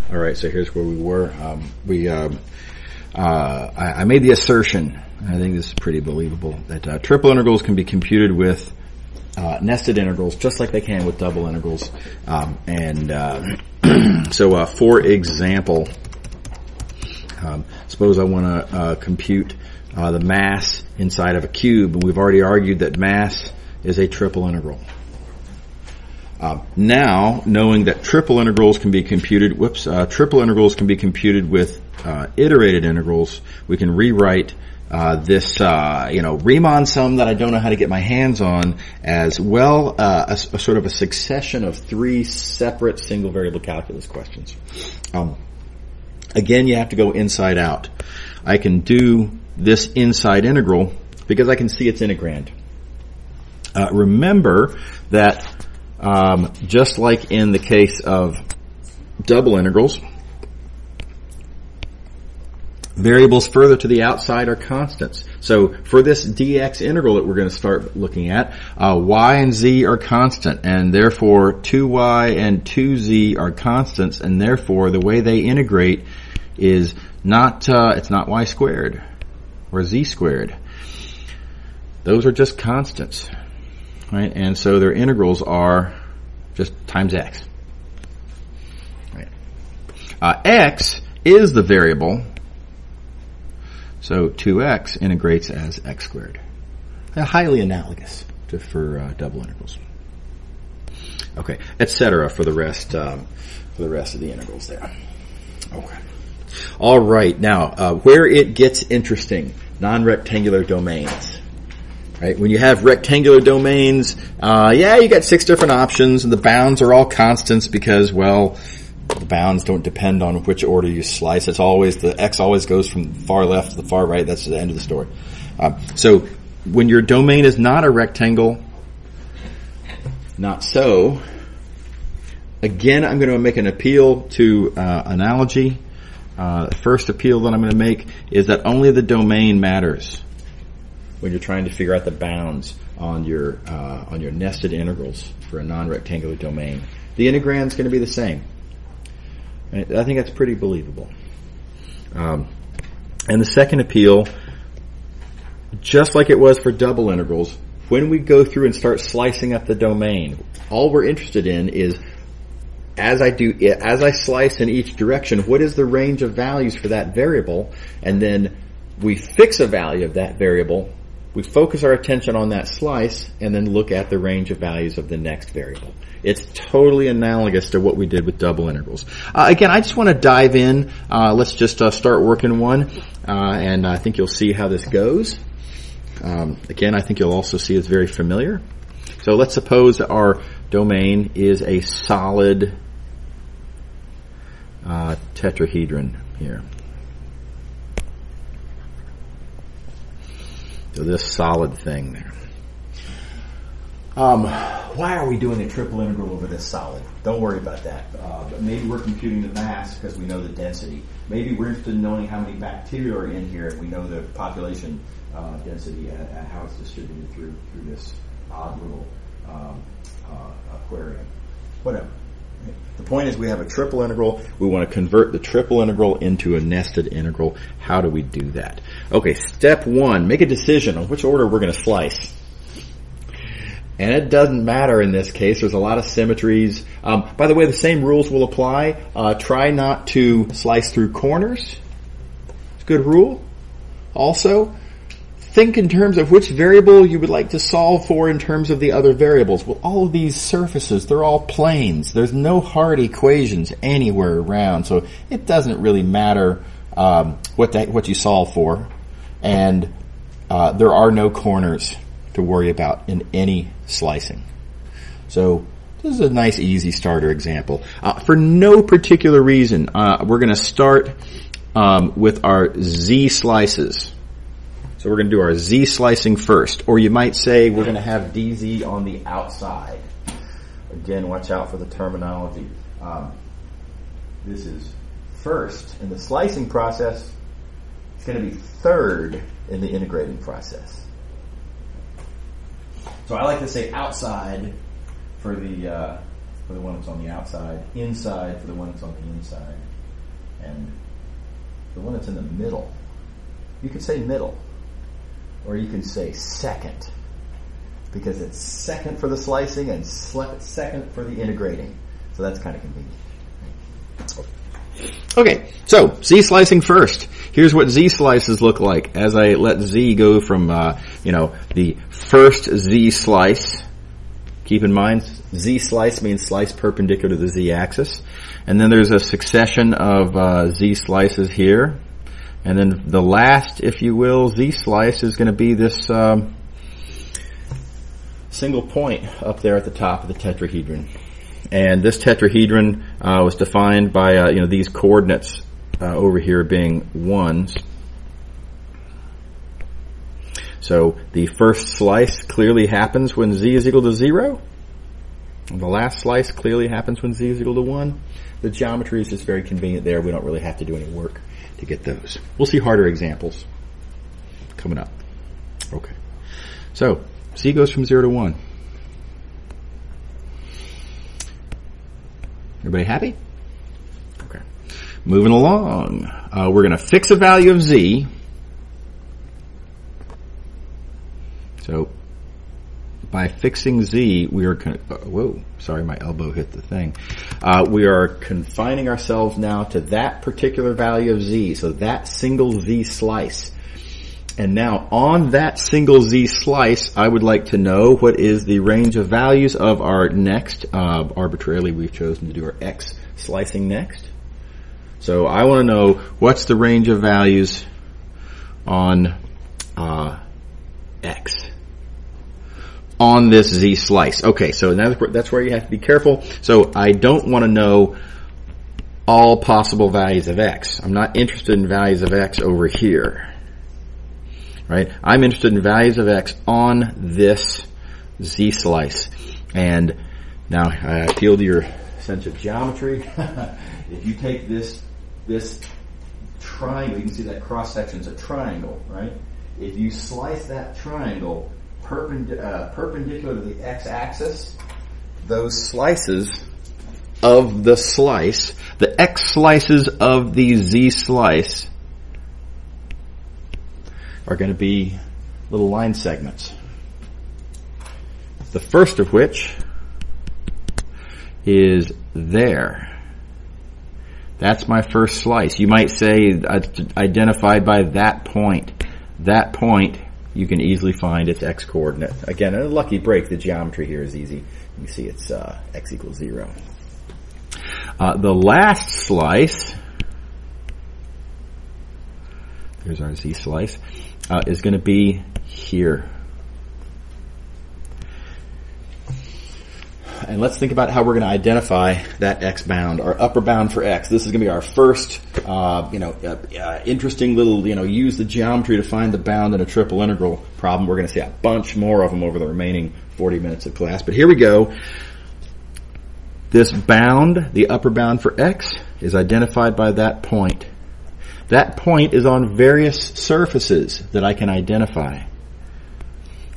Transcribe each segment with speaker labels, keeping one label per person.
Speaker 1: All right, so here's where we were. I made the assertion, I think this is pretty believable, that triple integrals can be computed with nested integrals just like they can with double integrals. So for example, suppose I want to compute the mass inside of a cube, and we've already argued that mass is a triple integral. Now, knowing that triple integrals can be computed with iterated integrals, we can rewrite this Riemann sum that I don't know how to get my hands on as well a sort of a succession of three separate single variable calculus questions. Again, you have to go inside out. I can do this inside integral because I can see its integrand. Remember that just like in the case of double integrals, variables further to the outside are constants. So for this dx integral that we're going to start looking at, y and z are constant, and therefore 2y and 2z are constants, and therefore the way they integrate is not it's not y squared or z squared. Those are just constants. Right, and so their integrals are just times x. Right. X is the variable, so 2x integrates as x squared. Highly analogous for double integrals. Okay, etc. for the rest of the integrals there. Okay. All right. Now, where it gets interesting, non-rectangular domains. Right, when you have rectangular domains, you got 6 different options, and the bounds are all constants because, well, the bounds don't depend on which order you slice. It's always the x always goes from far left to the far right. That's the end of the story. So when your domain is not a rectangle, not so. Again, I'm going to make an appeal to analogy. The first appeal that I'm going to make is that only the domain matters when you're trying to figure out the bounds on your nested integrals for a non-rectangular domain. The integrand is going to be the same. And I think that's pretty believable. And the second appeal, just like it was for double integrals, when we go through and start slicing up the domain, all we're interested in is as I slice in each direction, what is the range of values for that variable? And then we fix a value of that variable. We focus our attention on that slice and then look at the range of values of the next variable. It's totally analogous to what we did with double integrals. Again, I just want to dive in. Let's just start working one, and I think you'll see how this goes. Again, I think you'll also see it's very familiar. So let's suppose that our domain is a solid tetrahedron here. So this solid thing there. Why are we doing a triple integral over this solid? Don't worry about that. But maybe we're computing the mass because we know the density. Maybe we're interested in knowing how many bacteria are in here and we know the population density and how it's distributed through this odd little aquarium. Whatever. The point is we have a triple integral. We want to convert the triple integral into a nested integral. How do we do that? Okay, step 1, make a decision on which order we're going to slice. And it doesn't matter in this case. There's a lot of symmetries. By the way, the same rules will apply. Try not to slice through corners. It's a good rule. Also, think in terms of which variable you would like to solve for in terms of the other variables. Well, all of these surfaces, they're all planes. There's no hard equations anywhere around, so it doesn't really matter what you solve for. And there are no corners to worry about in any slicing. So this is a nice, easy starter example. For no particular reason, we're going to start with our z slices. So we're going to do our z slicing first. Or you might say we're going to have dz on the outside. Again, watch out for the terminology. This is first in the slicing process. It's going to be third in the integrating process. So I like to say outside for the for the one that's on the outside, inside for the one that's on the inside, and the one that's in the middle. You can say middle, or you can say second, because it's second for the slicing and second for the integrating. So that's kind of convenient. Okay, so Z slicing first. Here's what Z slices look like as I let Z go from, the first Z slice. Keep in mind, Z slice means slice perpendicular to the Z axis. And then there's a succession of Z slices here. And then the last, if you will, Z slice is going to be this single point up there at the top of the tetrahedron. And this tetrahedron was defined by these coordinates over here being 1s. So the first slice clearly happens when Z is equal to 0. And the last slice clearly happens when Z is equal to 1. The geometry is just very convenient there. We don't really have to do any work to get those. We'll see harder examples coming up. Okay. So Z goes from 0 to 1. Everybody happy? Okay. Moving along. We're going to fix a value of Z. So, by fixing Z, we are... whoa, sorry, my elbow hit the thing. We are confining ourselves now to that particular value of Z. So that single Z slice. And now, on that single Z slice, I would like to know what is the range of values of our next. Arbitrarily, we've chosen to do our X slicing next. So I want to know what's the range of values on X on this Z slice. Okay, so that's where you have to be careful. So I don't want to know all possible values of X. I'm not interested in values of X over here. Right? I'm interested in values of X on this Z slice. And now I appeal to your sense of geometry. If you take this triangle, you can see that cross section is a triangle, right? If you slice that triangle perpendicular to the X axis, those slices of the slice, the X slices of the Z slice, are going to be little line segments. The first of which is there. That's my first slice. You might say identified by that point. That point, you can easily find its X coordinate. Again, a lucky break, the geometry here is easy. You can see it's X equals 0. The last slice, here's our Z slice, is going to be here. And let's think about how we're going to identify that X bound, our upper bound for X. This is going to be our first, interesting little, use the geometry to find the bound in a triple integral problem. We're going to see a bunch more of them over the remaining 40 minutes of class. But here we go. This bound, the upper bound for X, is identified by that point. That point is on various surfaces that I can identify.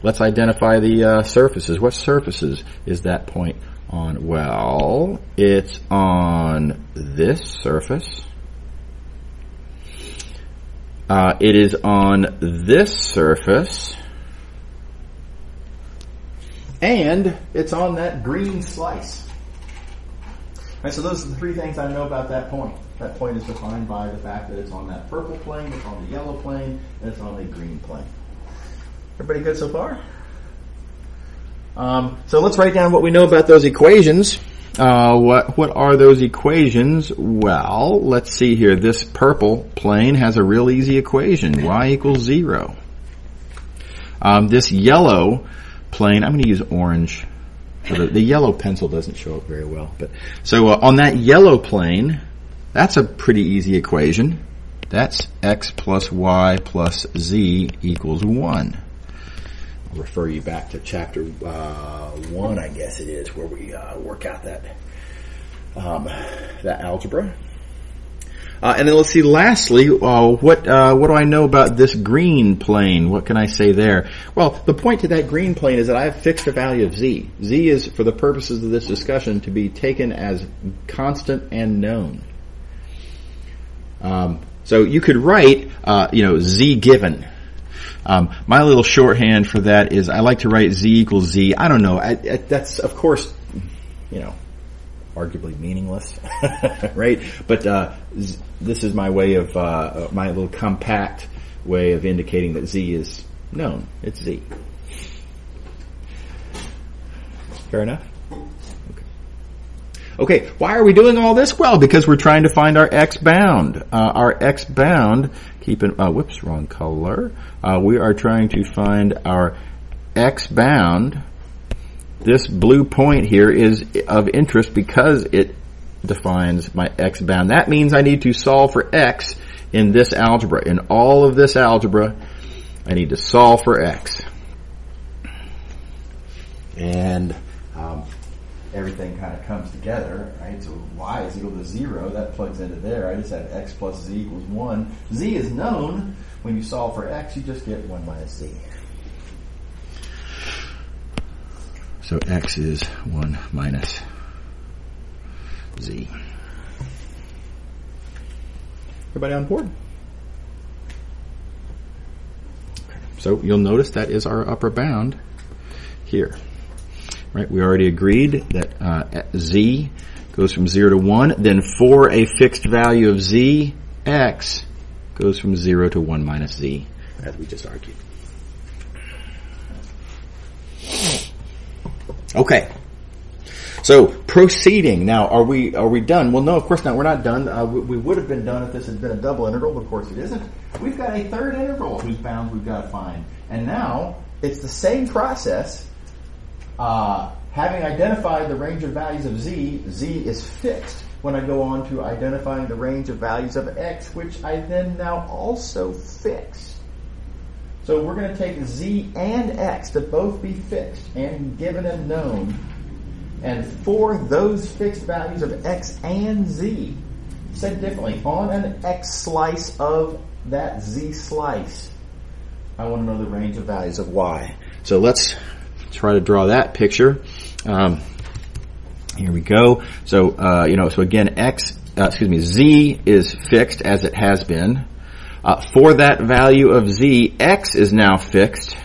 Speaker 1: Let's identify the surfaces. What surfaces is that point on? Well, it's on this surface. It is on this surface. And it's on that green slice. All right, so those are the three things I know about that point. That point is defined by the fact that it's on that purple plane, it's on the yellow plane, and it's on the green plane. Everybody good so far? So let's write down what we know about those equations. What are those equations? Well, let's see here. This purple plane has a real easy equation. Y equals 0. This yellow plane, I'm going to use orange. The yellow pencil doesn't show up very well. But so on that yellow plane, that's a pretty easy equation. That's x plus y plus z equals 1. I'll refer you back to chapter 1, I guess it is, where we work out that algebra. And then let's see, lastly, what do I know about this green plane? What can I say there? Well, the point to that green plane is that I have fixed a value of z. Z is, for the purposes of this discussion, to be taken as constant and known. So you could write, z given. My little shorthand for that is I like to write z equals z. I don't know. That's, of course, arguably meaningless, right? But this is my way of my little compact way of indicating that z is known. It's z. Fair enough? Okay, why are we doing all this? Well, because we're trying to find our x bound. Our x bound, wrong color. We are trying to find our x bound. This blue point here is of interest because it defines my x bound. That means I need to solve for x in this algebra. In all of this algebra, I need to solve for x. And everything kind of comes together, right? So y is equal to 0. That plugs into there. I just have x plus z equals 1. Z is known. When you solve for x, you just get 1 minus z. So x is 1 minus z. Everybody on board? So you'll notice that is our upper bound here. Right, we already agreed that z goes from 0 to 1. Then for a fixed value of z, x goes from 0 to 1 minus z, as we just argued. Okay. So proceeding. Now, are we done? Well, no, of course not. We're not done. We would have been done if this had been a double integral, but of course it isn't. We've got a third integral whose bounds we've got to find. And now it's the same process. Having identified the range of values of z is fixed when I go on to identifying the range of values of x, which I then now also fix. So we're going to take z and x to both be fixed and given and known. And for those fixed values of x and z, said differently, on an x slice of that z slice, I want to know the range of values of y. So let's try to draw that picture. Here we go. So, so again, z is fixed as it has been. For that value of z, x is now fixed.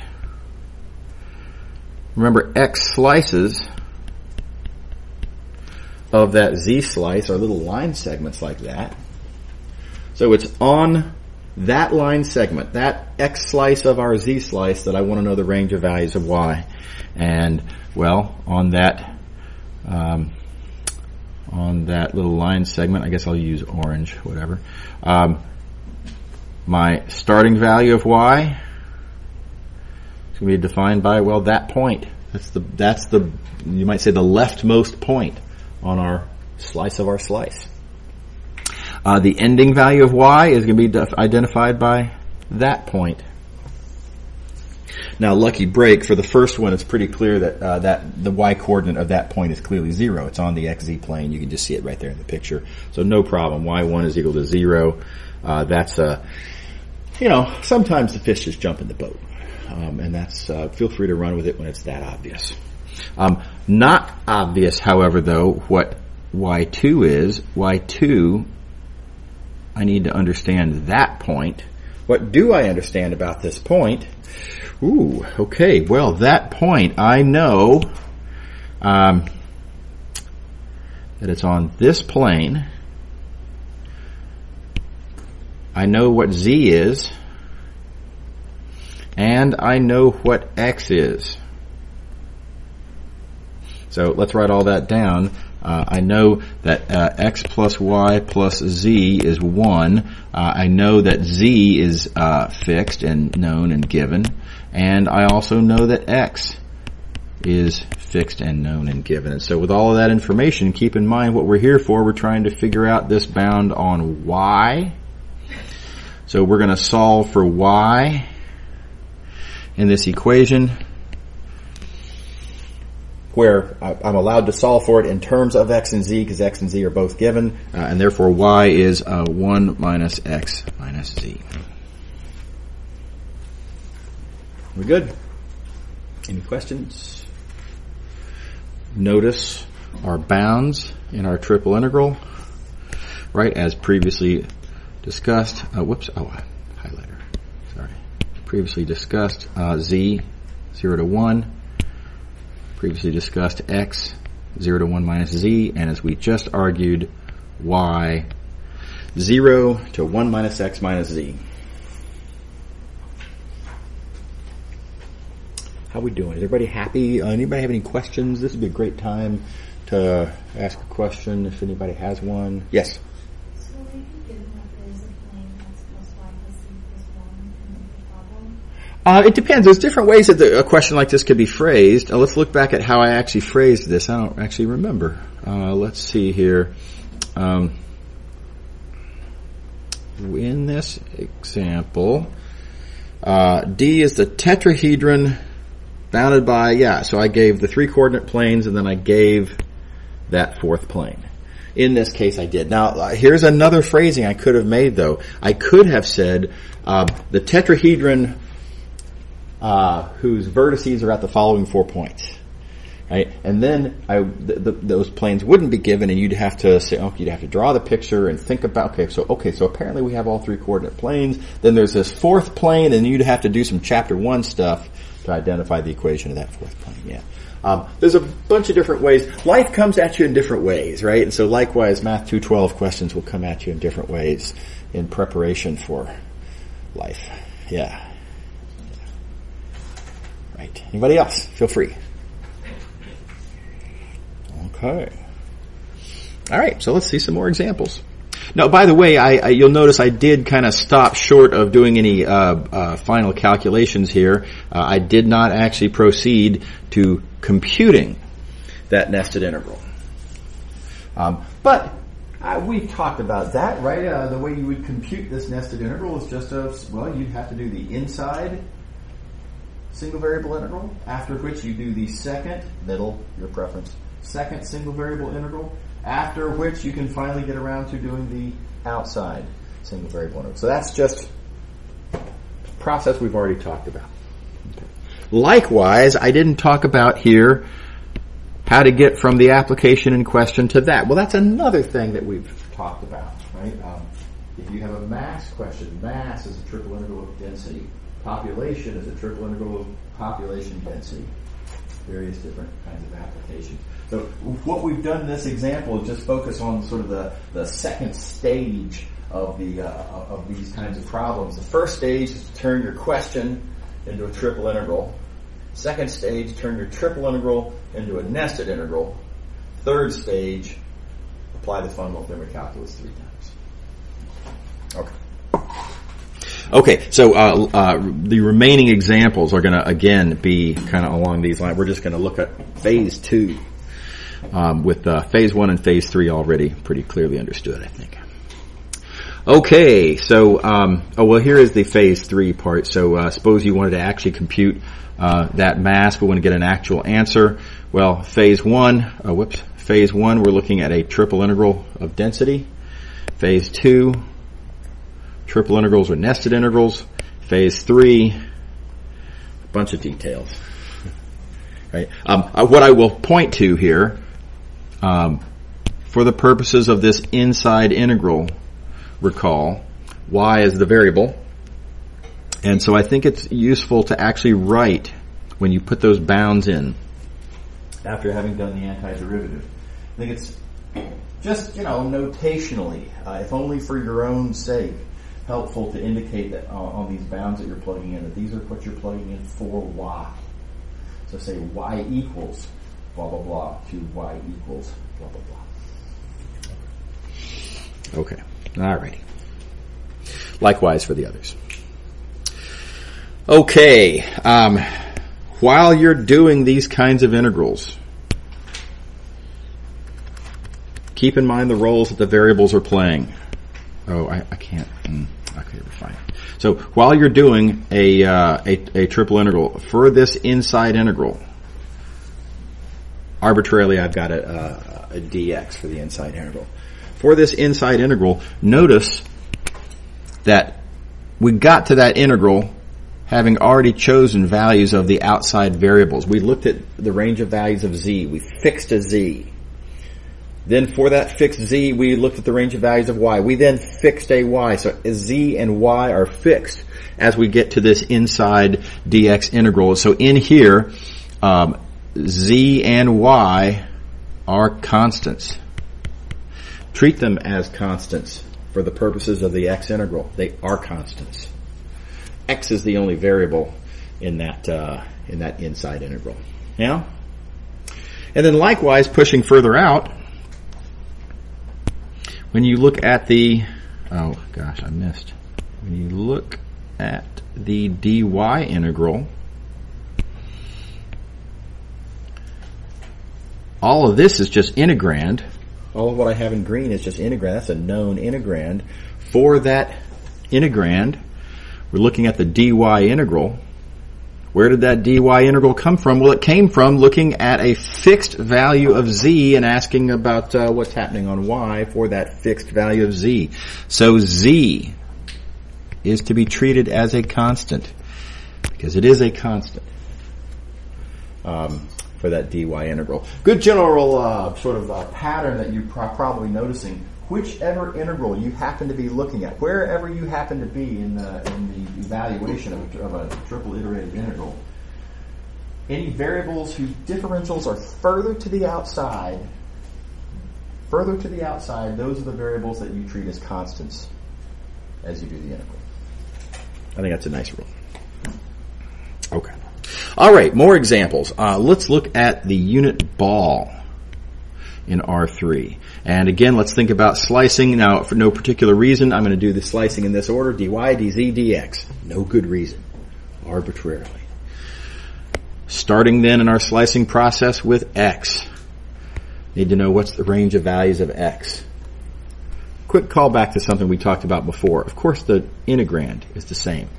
Speaker 1: Remember, x slices of that z slice are little line segments like that. So it's on that line segment, that x slice of our z slice, that I want to know the range of values of y. And, well, on that little line segment, I guess I'll use orange, whatever. My starting value of y is going to be defined by, well, that point. That's the you might say the leftmost point on our slice of our slice. The ending value of y is going to be identified by that point. Now, lucky break, for the first one, it's pretty clear that the y-coordinate of that point is clearly 0. It's on the xz plane. You can just see it right there in the picture. So no problem. y1 is equal to 0. That's sometimes the fish just jump in the boat. And that's, feel free to run with it when it's that obvious. Not obvious, however, though, what y2 is. y2, I need to understand that point. What do I understand about this point? Ooh, okay. Well, that point, I know that it's on this plane. I know what z is, and I know what x is. So let's write all that down. I know that x plus y plus z is 1. I know that z is fixed and known and given. And I also know that x is fixed and known and given. And so with all of that information, keep in mind what we're here for. We're trying to figure out this bound on y. So we're going to solve for y in this equation. where I'm allowed to solve for it in terms of x and z because x and z are both given, and therefore y is 1 minus x minus z. We good? Any questions? Notice our bounds in our triple integral, right, as previously discussed. Highlighter. Sorry. Previously discussed z, 0 to 1. Previously discussed x, 0 to 1 minus z, and as we just argued, y, 0 to 1 minus x minus z. How we doing? Is everybody happy? Anybody have any questions? This would be a great time to ask a question if anybody has one. Yes?
Speaker 2: So we could give that there's a plane that's plus y plus z plus 1 in the problem?
Speaker 1: It depends. There's different ways that a question like this could be phrased. Let's look back at how I actually phrased this. I don't actually remember. Let's see here. In this example, D is the tetrahedron bounded by, so I gave the 3 coordinate planes and then I gave that 4th plane. In this case I did. Now, here's another phrasing I could have made though. I could have said, the tetrahedron whose vertices are at the following 4 points. Right? And then those planes wouldn't be given and you'd have to say, you'd have to draw the picture and think about, so apparently we have all 3 coordinate planes. Then there's this 4th plane and you'd have to do some chapter 1 stuff to identify the equation of that 4th plane. There's a bunch of different ways. Life comes at you in different ways, right? And so likewise, Math 212 questions will come at you in different ways in preparation for life. Yeah. Right. Anybody else? Feel free. Okay. All right. So let's see some more examples. Now, by the way, you'll notice I did kind of stop short of doing any final calculations here. I did not actually proceed to computing that nested integral. But we talked about that, right? The way you would compute this nested integral is just you'd have to do the inside single variable integral, after which you do the second, middle, your preference, second single variable integral, after which you can finally get around to doing the outside single variable integral. So that's just a process we've already talked about. Okay. Likewise, I didn't talk about here how to get from the application in question to that. Well, that's another thing that we've talked about, right? If you have a mass question, mass is a triple integral of density. Population is a triple integral of population density. Various different kinds of applications. So what we've done in this example is just focus on sort of the second stage of these kinds of problems. The first stage is to turn your question into a triple integral. Second stage, turn your triple integral into a nested integral. Third stage, apply the fundamental theorem of calculus 3 times. Okay, so the remaining examples are going to, again, be kind of along these lines. We're just going to look at phase 2 with phase 1 and phase 3 already pretty clearly understood, I think. Okay, so, here is the phase 3 part. So suppose you wanted to actually compute that mass. We want to get an actual answer. Well, phase 1, we're looking at a triple integral of density. Phase 2, triple integrals or nested integrals. Phase 3, a bunch of details. Right? What I will point to here, for the purposes of this inside integral, recall, y is the variable. And so I think it's useful to actually write, when you put those bounds in, after having done the antiderivative. I think it's just, notationally, if only for your own sake, helpful to indicate that on these bounds that you're plugging in, that these are what you're plugging in for y. So say y equals blah, blah, blah to y equals blah, blah, blah. Okay. Alrighty. Likewise for the others. Okay. While you're doing these kinds of integrals, keep in mind the roles that the variables are playing. Oh, I can't. Okay, we're fine. So while you're doing a triple integral, for this inside integral, arbitrarily I've got a dx for the inside integral. For this inside integral, notice that we got to that integral having already chosen values of the outside variables. We looked at the range of values of z. We fixed a z. Then for that fixed z, we looked at the range of values of y. We then fixed a y. So z and y are fixed as we get to this inside dx integral. So in here, z and y are constants. Treat them as constants for the purposes of the x integral. They are constants. X is the only variable in that inside integral. Yeah? And then likewise, pushing further out, when you look at the, oh gosh, I missed. When you look at the dy integral, all of this is just integrand. All of what I have in green is just integrand. That's a known integrand. For that integrand, we're looking at the dy integral. Where did that dy integral come from? Well, it came from looking at a fixed value of z and asking about what's happening on y for that fixed value of z. So z is to be treated as a constant because it is a constant for that dy integral. Good general sort of pattern that you're probably noticing. Whichever integral you happen to be looking at, wherever you happen to be in the evaluation of a triple iterated integral, any variables whose differentials are further to the outside, those are the variables that you treat as constants as you do the integral. I think that's a nice rule. Okay. All right, more examples. Let's look at the unit ball in R3. And again, let's think about slicing. Now, for no particular reason, I'm going to do the slicing in this order, dy, dz, dx. No good reason. Arbitrarily. Starting then in our slicing process with x. Need to know what's the range of values of x. Quick callback to something we talked about before. Of course, the integrand is the same.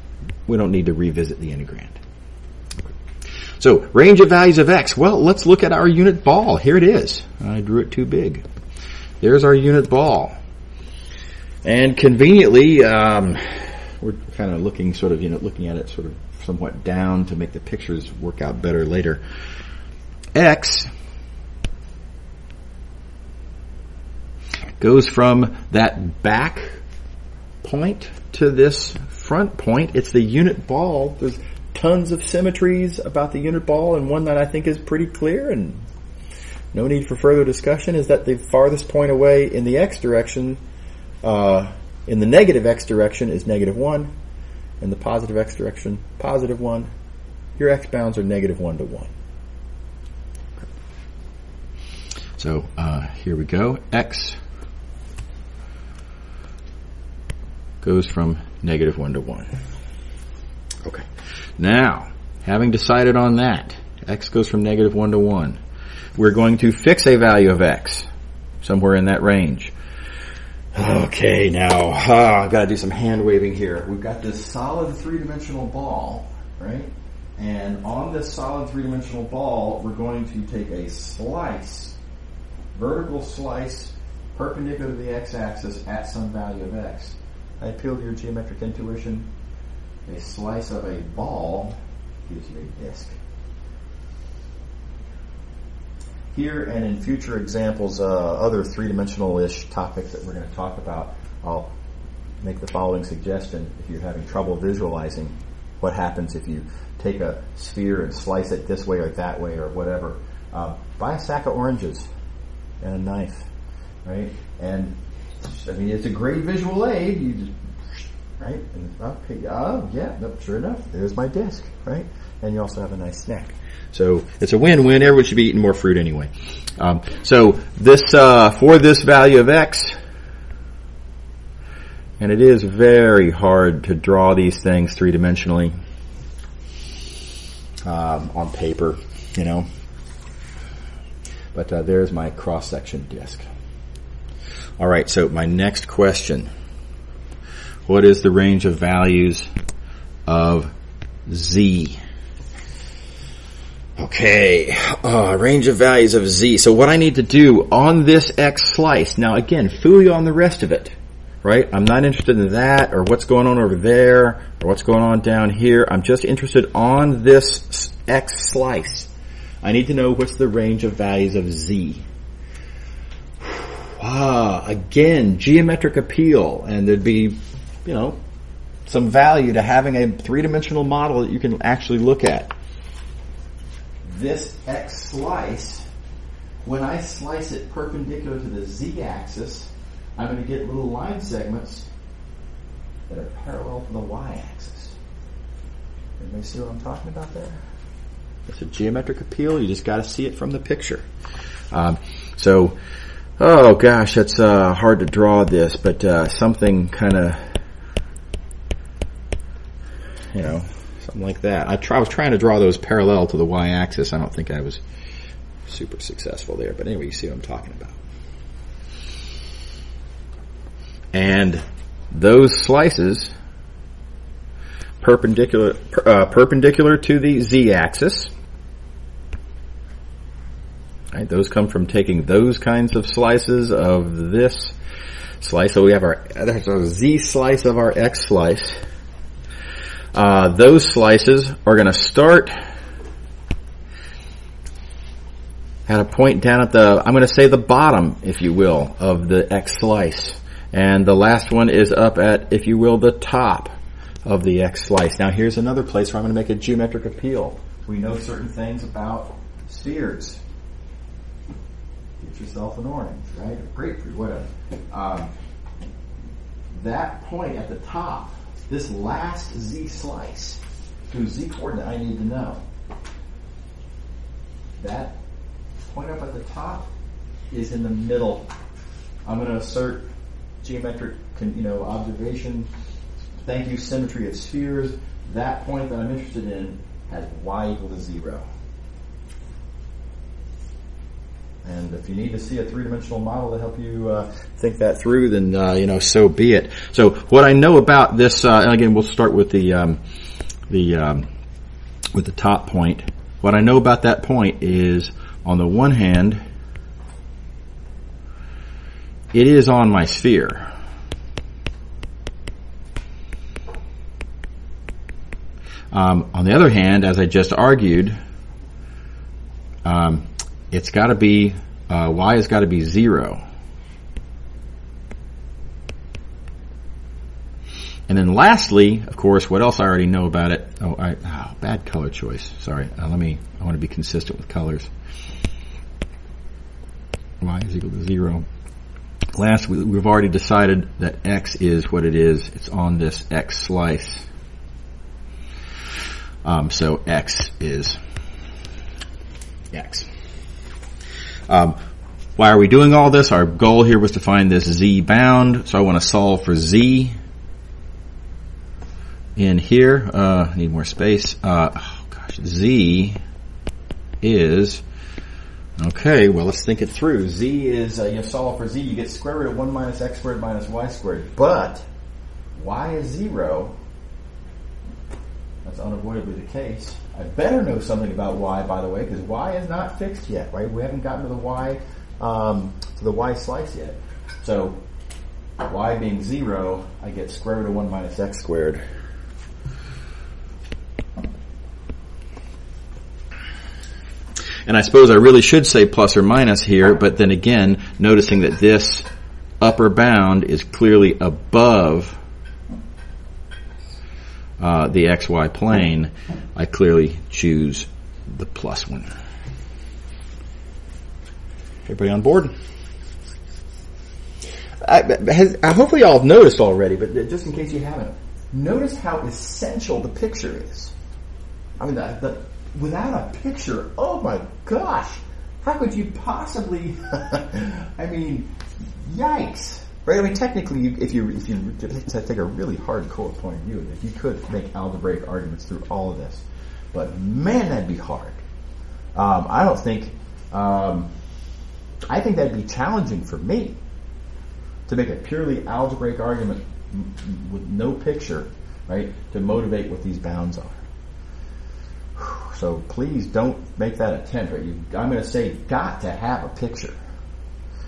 Speaker 1: We don't need to revisit the integrand. So, range of values of x. Well, let's look at our unit ball. Here it is. I drew it too big. There's our unit ball. And conveniently, we're kind of looking at it sort of somewhat down to make the pictures work out better later. X goes from that back point to this front point. It's the unit ball. There's tons of symmetries about the unit ball, and one that I think is pretty clear and no need for further discussion is that the farthest point away in the x direction, in the negative x direction is -1, and the positive x direction, +1. Your x bounds are -1 to 1. So here we go. X goes from -1 to 1. Okay. Now, having decided on that, x goes from -1 to 1. We're going to fix a value of x somewhere in that range. Okay, now I've got to do some hand waving here. We've got this solid three-dimensional ball, right? And on this solid three-dimensional ball, we're going to take a slice, vertical slice, perpendicular to the x-axis at some value of x. I appeal to your geometric intuition. A slice of a ball gives you a disk. Here and in future examples, other three-dimensional-ish topics that we're going to talk about, I'll make the following suggestion. If you're having trouble visualizing what happens if you take a sphere and slice it this way or that way or whatever, buy a sack of oranges and a knife, right? And, I mean, it's a great visual aid. You just, right? And, okay, yeah, sure enough, there's my disc, right? And you also have a nice snack. So it's a win-win. Everyone should be eating more fruit anyway. So this for this value of x, and it is very hard to draw these things three-dimensionally on paper, you know. But there's my cross-section disc. All right, so my next question. What is the range of values of z? Okay, range of values of z. So what I need to do on this x slice, now again, fool you on the rest of it, right? I'm not interested in that or what's going on over there or what's going on down here. I'm just interested on this x slice. I need to know what's the range of values of z. Again, geometric appeal, and thered be, some value to having a three-dimensional model that you can actually look at. This x slice, when I slice it perpendicular to the z-axis, I'm going to get little line segments that are parallel to the y-axis. Everybody see what I'm talking about there? It's a geometric appeal. You just got to see it from the picture. Oh gosh, that's hard to draw this, but something kind of, something like that. I was trying to draw those parallel to the y-axis. I don't think I was super successful there, but anyway, you see what I'm talking about. And those slices perpendicular to the z-axis. Right, those come from taking those kinds of slices of this slice. So we have that's our z slice of our x slice. Those slices are going to start at a point down at I'm going to say the bottom, if you will, of the x slice. And the last one is up at, if you will, the top of the x slice. Now here's another place where I'm going to make a geometric appeal. We know certain things about spheres. Get yourself an orange, right? A grapefruit, whatever. That point at the top, this last z slice, whose z coordinate I need to know. That point up at the top is in the middle. I'm going to assert geometric, observation. Thank you, symmetry of spheres. That point that I'm interested in has y equal to 0. And if you need to see a three-dimensional model to help you think that through, then so be it. So what I know about this, and again, we'll start with the top point. What I know about that point is, on the one hand, it is on my sphere. On the other hand, as I just argued, it's got to be, y has got to be 0. And then lastly, of course, what else I already know about it? Bad color choice. Sorry. I want to be consistent with colors. Y is equal to 0. Last, we've already decided that x is what it is. It's on this x slice. So x is x. Why are we doing all this? Our goal here was to find this z bound. So I want to solve for z in here. Need more space. Z is, okay, well, let's think it through. Z is, you solve for z, you get square root of 1 minus x squared minus y squared. But y is 0. That's unavoidably the case. I better know something about y, by the way, because y is not fixed yet, right? We haven't gotten to the y slice yet. So y being 0, I get square root of 1 minus x squared. And I suppose I really should say plus or minus here, but then again, noticing that this upper bound is clearly above the xy plane, I clearly choose the plus one. Everybody on board? Hopefully y'all have noticed already, but just in case you haven't, notice how essential the picture is. I mean, without a picture, oh my gosh, how could you possibly, I mean, yikes. Right? I mean, technically, if you take a really hardcore point of view, if you could make algebraic arguments through all of this, but man, that'd be hard. I think that'd be challenging for me to make a purely algebraic argument with no picture, right, to motivate what these bounds are. So please don't make that attempt. Right? I'm going to say got to have a picture.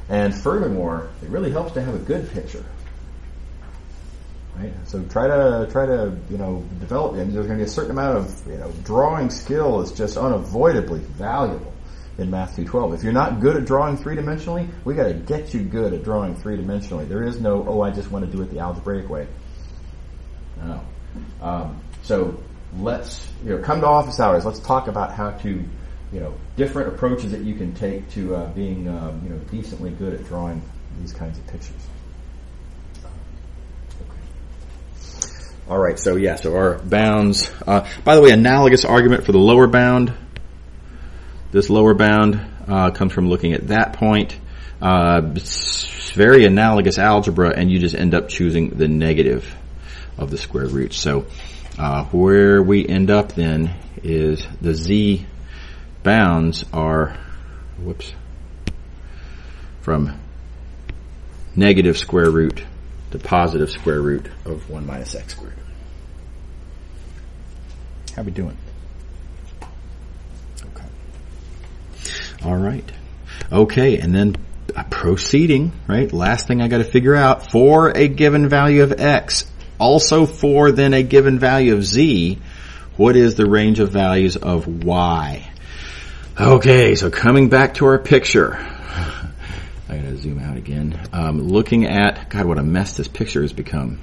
Speaker 1: And furthermore, it really helps to have a good picture. Right? So try to develop, and there's going to be a certain amount of, drawing skill is just unavoidably valuable in Math 212. If you're not good at drawing three-dimensionally, we got to get you good at drawing three-dimensionally. There is no, I just want to do it the algebraic way. No. So let's, come to office hours. Let's talk about how to, different approaches that you can take to being, decently good at drawing these kinds of pictures. All right, so our bounds. By the way, analogous argument for the lower bound. This lower bound comes from looking at that point. It's very analogous algebra, and you just end up choosing the negative of the square root. So where we end up then is the z bounds are, from negative square root to positive square root of 1 minus x squared. How we doing? Okay. All right. Okay, and then proceeding, right? Last thing I got to figure out, for a given value of x, also for then a given value of z, what is the range of values of y? Okay, so coming back to our picture. I gotta zoom out again. Looking at, God, what a mess this picture has become.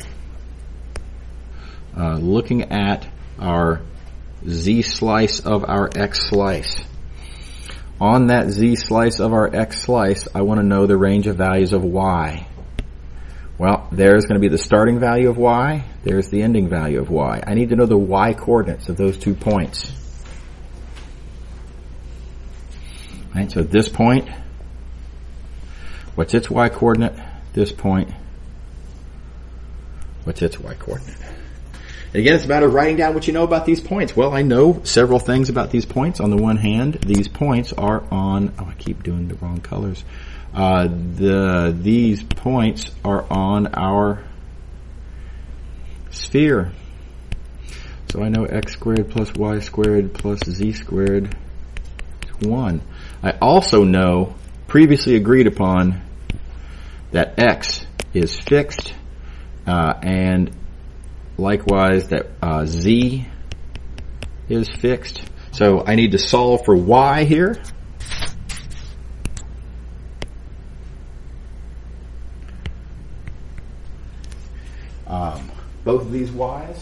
Speaker 1: Looking at our z slice of our x slice. On that z slice of our x slice, I want to know the range of values of y. Well, there's going to be the starting value of y. There's the ending value of y. I need to know the y coordinates of those 2 points. Right, so this point, what's its y coordinate? This point, what's its y coordinate? And again, it's a matter of writing down what you know about these points. Well, I know several things about these points. On the one hand, these points are on, I keep doing the wrong colors. These points are on our sphere. So I know x squared plus y squared plus z squared is 1. I also know, previously agreed upon, that x is fixed, and likewise that z is fixed. So I need to solve for y here. Both of these y's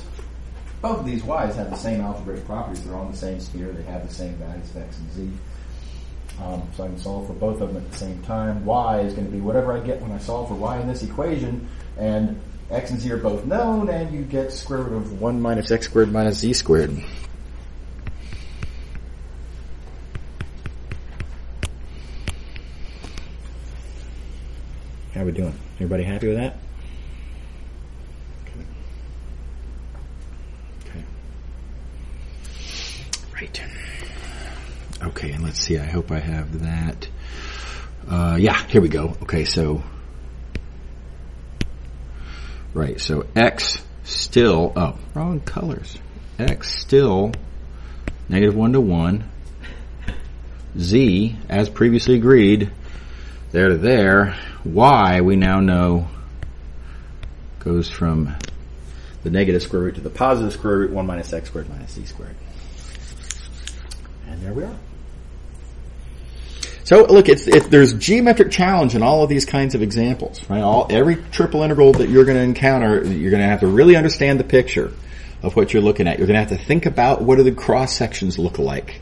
Speaker 1: have the same algebraic properties. They're on the same sphere. They have the same values of x and z. So I can solve for both of them at the same time. Y is going to be whatever I get when I solve for y in this equation, and x and z are both known, and you get square root of 1 minus x squared minus z squared. How we doing? Everybody happy with that? Okay. Right. Okay, and let's see. I hope I have that. Yeah, here we go. Okay, so right, so x still, wrong colors. X still negative 1 to 1. Z, as previously agreed, there to there. Y, we now know, goes from the negative square root to the positive square root, 1 minus x squared minus z squared. And there we are. So look, there's geometric challenge in all of these kinds of examples, right? Every triple integral that you're going to encounter, you're going to have to really understand the picture of what you're looking at. You're going to have to think about what do the cross sections look like.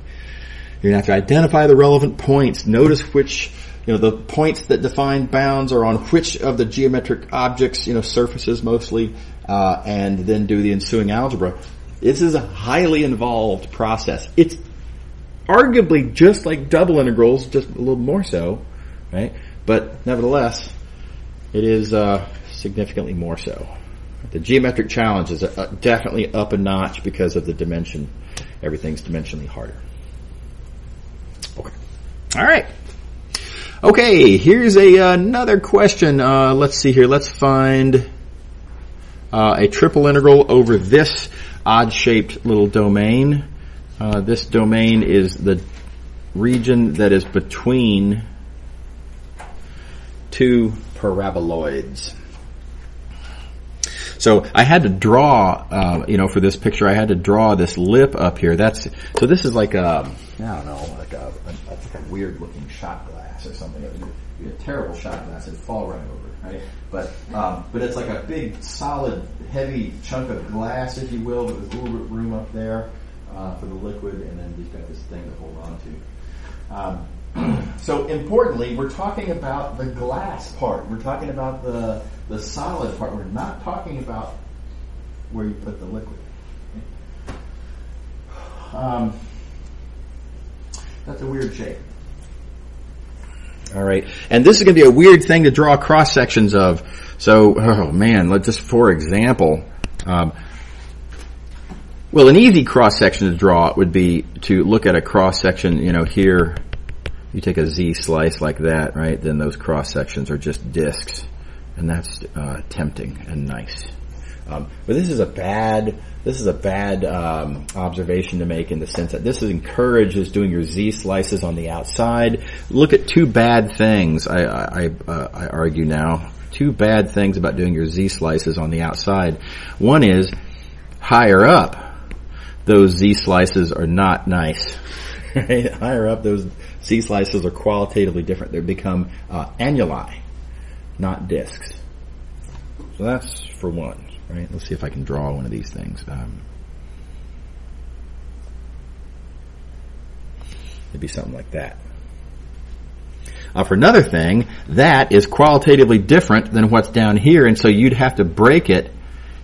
Speaker 1: You're going to have to identify the relevant points. Notice which, the points that define bounds are on which of the geometric objects, surfaces mostly, and then do the ensuing algebra. This is a highly involved process. It's arguably just like double integrals, just a little more so, right? But nevertheless, it is significantly more so. The geometric challenge is definitely up a notch because of the dimension. Everything's dimensionally harder. Okay. All right. Okay, here's another question. Let's see here. Let's find a triple integral over this odd-shaped little domain. This domain is the region that is between two paraboloids. So I had to draw, for this picture, I had to draw this lip up here. So this is like a weird looking shot glass or something. It would be a terrible shot glass. It'd fall right over, right? But it's like a big, solid, heavy chunk of glass, if you will, with a little bit of room up there for the liquid, and then you've got this thing to hold on to. So importantly, we're talking about the glass part. We're talking about the solid part. We're not talking about where you put the liquid. That's a weird shape. All right. And this is going to be a weird thing to draw cross sections of. So, let's just, for example, an easy cross section to draw would be to look at a cross section, here. You take a Z slice like that, right? Then those cross sections are just discs, and that's tempting and nice. But this is a bad observation to make, in the sense that this encourages doing your Z slices on the outside. Look at two bad things. I argue now, two bad things about doing your Z slices on the outside. One is, higher up, those Z slices are not nice. Right? Higher up, those Z slices are qualitatively different. They become annuli, not discs. So that's for one, right? Let's see if I can draw one of these things. It'd be something like that. For another thing, that is qualitatively different than what's down here, and so you'd have to break it.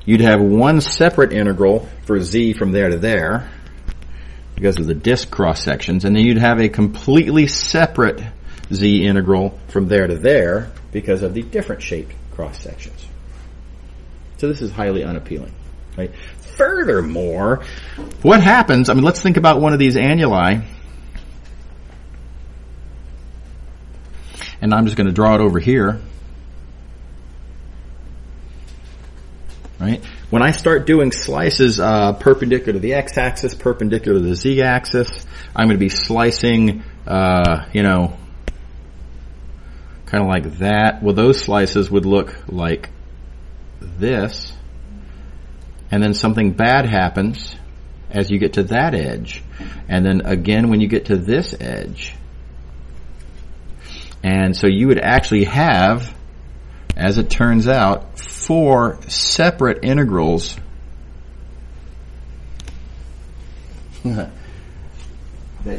Speaker 1: You'd have one separate integral for Z from there to there, because of the disk cross sections, and then you'd have a completely separate Z integral from there to there because of the different shaped cross sections. So this is highly unappealing, right? Furthermore, what happens, let's think about one of these annuli, and I'm just going to draw it over here, right? When I start doing slices perpendicular to the x-axis, perpendicular to the z-axis, I'm going to be slicing, kind of like that. Well, those slices would look like this, and then something bad happens as you get to that edge, and then again when you get to this edge. And so you would actually have, as it turns out, 4 separate integrals that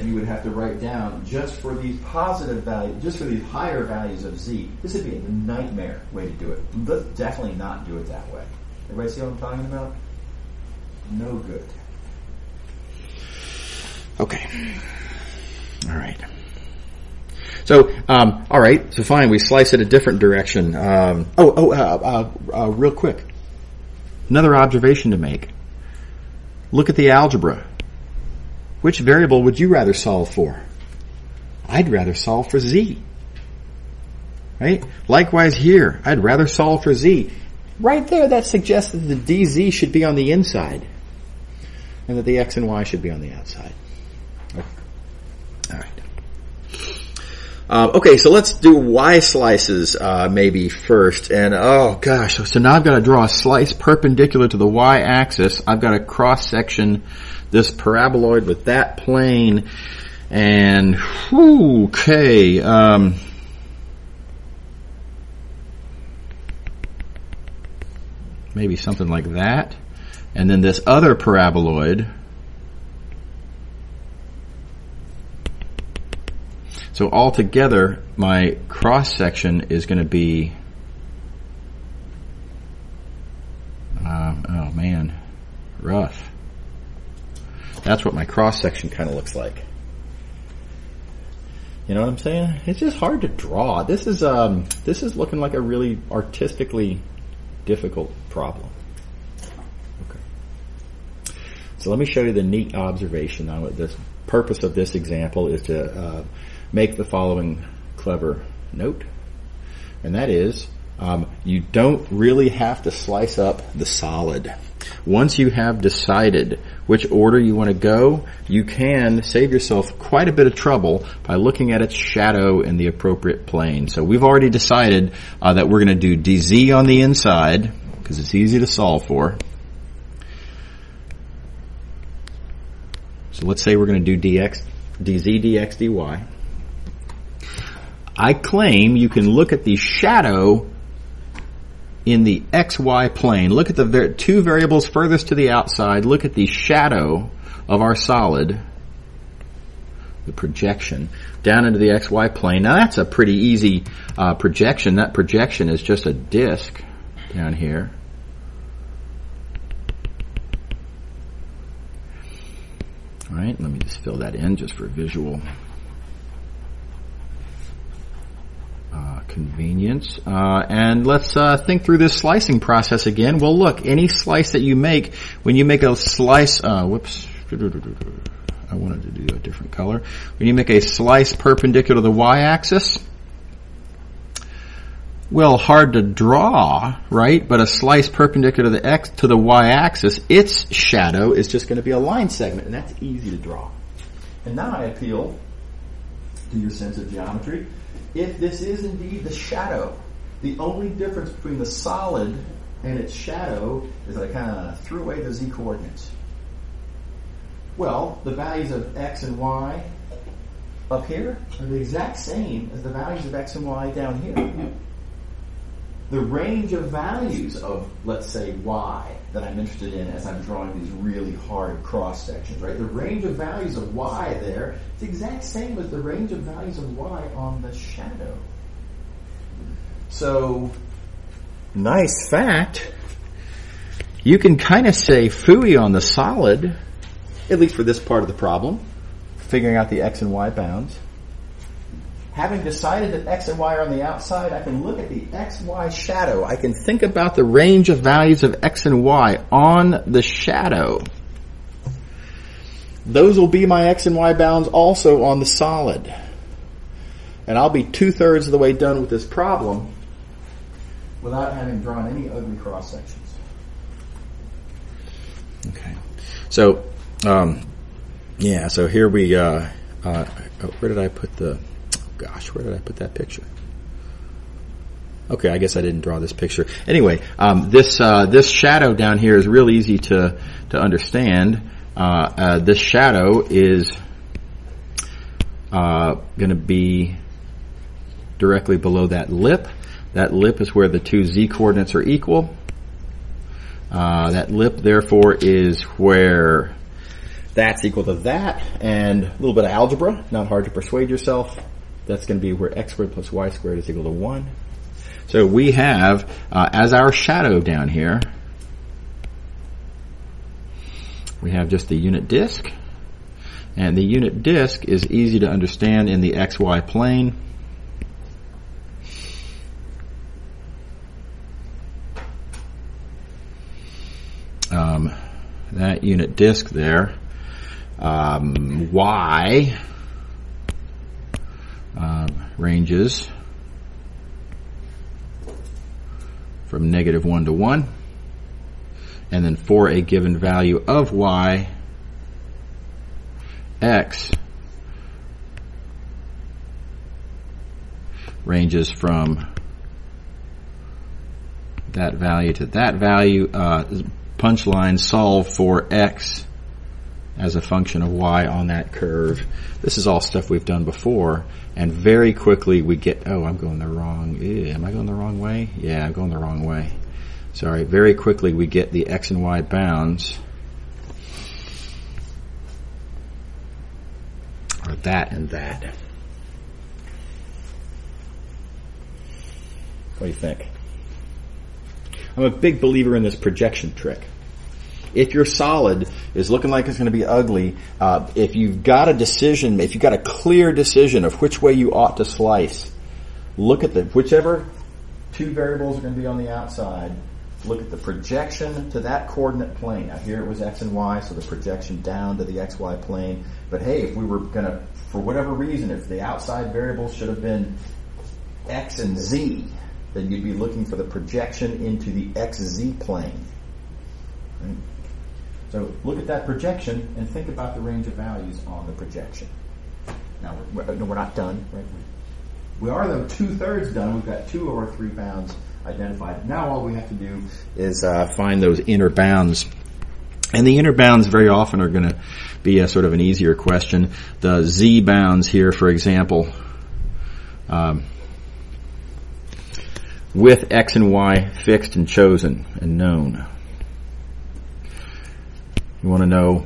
Speaker 1: you would have to write down just for these positive values, just for these higher values of z. This would be a nightmare way to do it. Let's definitely not do it that way. Everybody see what I'm talking about? No good. Okay. All right. So, all right. So fine. We slice it a different direction. Real quick. Another observation to make. Look at the algebra. Which variable would you rather solve for? I'd rather solve for z. Right? Likewise here. I'd rather solve for z. Right there, that suggests that the dz should be on the inside, and that the x and y should be on the outside. All right. Okay, so let's do y slices maybe first. And oh gosh, so now I've got to draw a slice perpendicular to the y-axis. I've got to cross-section this paraboloid with that plane. And okay, maybe something like that. And then this other paraboloid. So altogether, my cross-section is going to be, oh man, rough. That's what my cross-section kind of looks like. You know what I'm saying? It's just hard to draw. This is looking like a really artistically difficult problem. Okay. So let me show you the neat observation. Now, the purpose of this example is to make the following clever note, and that is You don't really have to slice up the solid. Once you have decided which order you want to go, you can save yourself quite a bit of trouble by looking at its shadow in the appropriate plane. So we've already decided that we're going to do dz on the inside, because it's easy to solve for. So let's say we're going to do dz, dx, dy. I claim you can look at the shadow in the xy plane. Look at the two variables furthest to the outside. Look at the shadow of our solid, the projection, down into the xy plane. Now that's a pretty easy projection. That projection is just a disk down here. All right, let me just fill that in just for visual convenience. And let's think through this slicing process again. Well, look, any slice that you make, when you make a slice, whoops, I wanted to do a different color. When you make a slice perpendicular to the y-axis, well, hard to draw, right? But a slice perpendicular to the y-axis, its shadow is just going to be a line segment, and that's easy to draw. And now I appeal to your sense of geometry. If this is indeed the shadow, the only difference between the solid and its shadow is that I kind of threw away the z coordinates. Well, the values of x and y up here are the exact same as the values of x and y down here. The range of values of, let's say, y that I'm interested in as I'm drawing these really hard cross sections, right? The range of values of y there is the exact same as the range of values of y on the shadow. So, nice fact, you can kind of say phooey on the solid, at least for this part of the problem, figuring out the x and y bounds. Having decided that x and y are on the outside, I can look at the xy shadow. I can think about the range of values of x and y on the shadow. Those will be my x and y bounds also on the solid. And I'll be 2/3 of the way done with this problem without having drawn any ugly cross sections. Okay. So, so here we, where did I put the... Gosh, where did I put that picture? Okay, I guess I didn't draw this picture. Anyway, this shadow down here is real easy to understand. This shadow is going to be directly below that lip. That lip is where the two z coordinates are equal. That lip, therefore, is where that's equal to that. And a little bit of algebra, not hard to persuade yourself. That's going to be where x squared plus y squared is equal to 1. So we have, as our shadow down here, we have just the unit disk. And the unit disk is easy to understand in the xy plane. That unit disk there, y ranges from -1 to 1, and then for a given value of y, x ranges from that value to that value. Punchline, solve for x as a function of y on that curve. This is all stuff we've done before, and very quickly we get, I'm going the wrong, am I going the wrong way? Yeah, I'm going the wrong way. Sorry, very quickly we get the x and y bounds are that and that. What do you think? I'm a big believer in this projection trick. If your solid is looking like it's going to be ugly, if you've got a decision, if you've got a clear decision of which way you ought to slice, look at whichever two variables are going to be on the outside, look at the projection to that coordinate plane. Now here it was x and y, so the projection down to the xy plane. But hey, if we were going to, for whatever reason, if the outside variables should have been x and z, then you'd be looking for the projection into the xz plane. Right? So look at that projection and think about the range of values on the projection. Now, we're not done. Right? We are, though, 2/3 done. We've got 2 of our 3 bounds identified. Now all we have to do is find those inner bounds. And the inner bounds very often are going to be a sort of an easier question. The z bounds here, for example, with x and y fixed and chosen and known. You want to know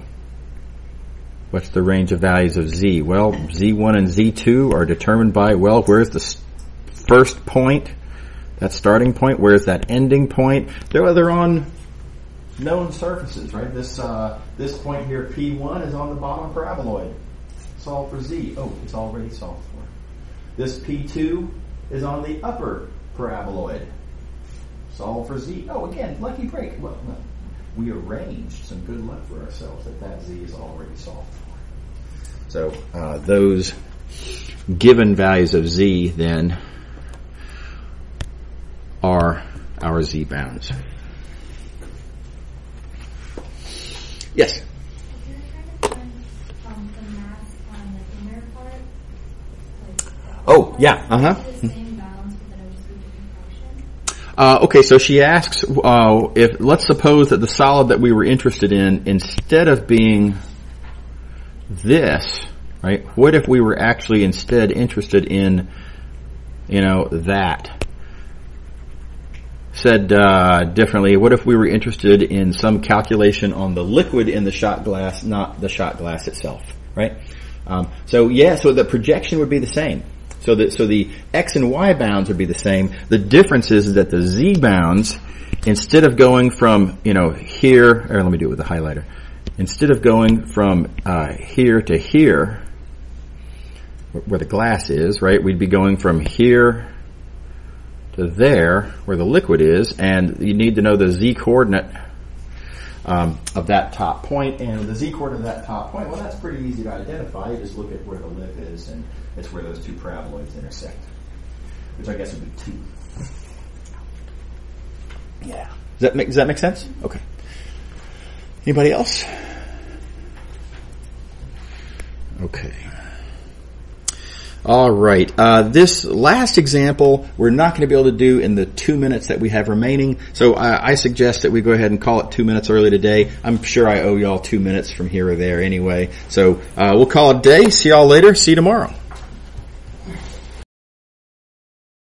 Speaker 1: what's the range of values of z. Well, z1 and z2 are determined by, well, where's the first point, that starting point, where's that ending point? They're on known surfaces, right? This point here, P1, is on the bottom paraboloid. Solve for z. Oh, it's already solved for. This P2 is on the upper paraboloid. Solve for z. Oh, again, lucky break. Well, no. We arranged some good luck for ourselves that z is already solved for. So those given values of z then are our z bounds. Yes?
Speaker 2: If you're trying to find the mass on the inner part,
Speaker 1: oh, yeah,
Speaker 2: the same bounds, but then it would just be a different function.
Speaker 1: Okay, so she asks, if let's suppose that the solid that we were interested in, instead of being this, right? What if we were actually instead interested in, that? Said differently, what if we were interested in some calculation on the liquid in the shot glass, not the shot glass itself, right? So the projection would be the same. So the x and y bounds would be the same. The difference is that the z bounds, instead of going from, here, or let me do it with the highlighter. Instead of going from here to here, where the glass is, right, we'd be going from here to there, where the liquid is, and you need to know the z-coordinate of that top point. And the z-coordinate of that top point, well, that's pretty easy to identify. You just look at where the lip is, and it's where those 2 paraboloids intersect, which I guess would be 2. Yeah. Does that make sense? Okay. Anybody else? Okay. All right. This last example we're not going to be able to do in the 2 minutes that we have remaining. So I suggest that we go ahead and call it 2 minutes early today. I'm sure I owe y'all 2 minutes from here or there anyway. So we'll call it a day. See y'all later. See you tomorrow.